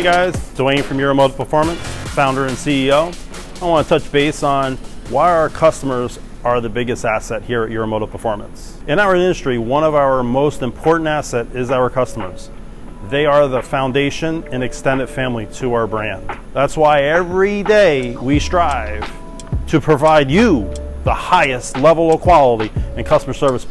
Hey guys, Dwayne from Euromotive Performance, founder and CEO. I want to touch base on why our customers are the biggest asset here at Euromotive Performance. In our industry, one of our most important assets is our customers. They are the foundation and extended family to our brand. That's why every day we strive to provide you the highest level of quality and customer service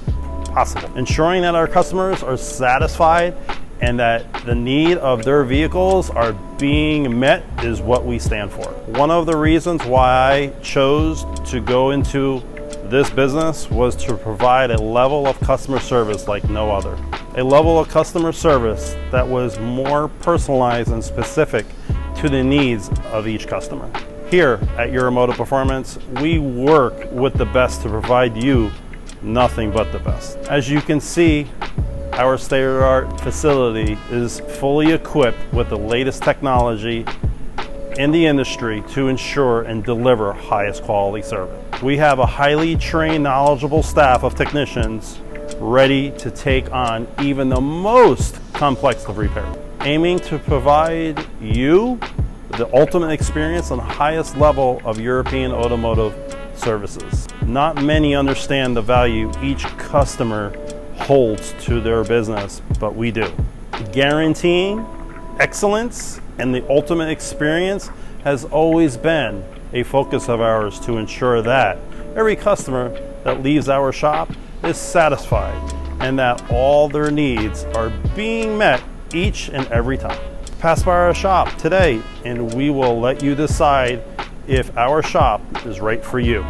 possible, ensuring that our customers are satisfied and that the need of their vehicles are being met is what we stand for. One of the reasons why I chose to go into this business was to provide a level of customer service like no other. A level of customer service that was more personalized and specific to the needs of each customer. Here at Euromotive Performance, we work with the best to provide you nothing but the best. As you can see, our state-of-the-art facility is fully equipped with the latest technology in the industry to ensure and deliver highest quality service. We have a highly trained, knowledgeable staff of technicians ready to take on even the most complex of repairs, aiming to provide you the ultimate experience and highest level of European automotive services. Not many understand the value each customer holds to their business, but we do. Guaranteeing excellence and the ultimate experience has always been a focus of ours to ensure that every customer that leaves our shop is satisfied and that all their needs are being met each and every time. Pass by our shop today and we will let you decide if our shop is right for you.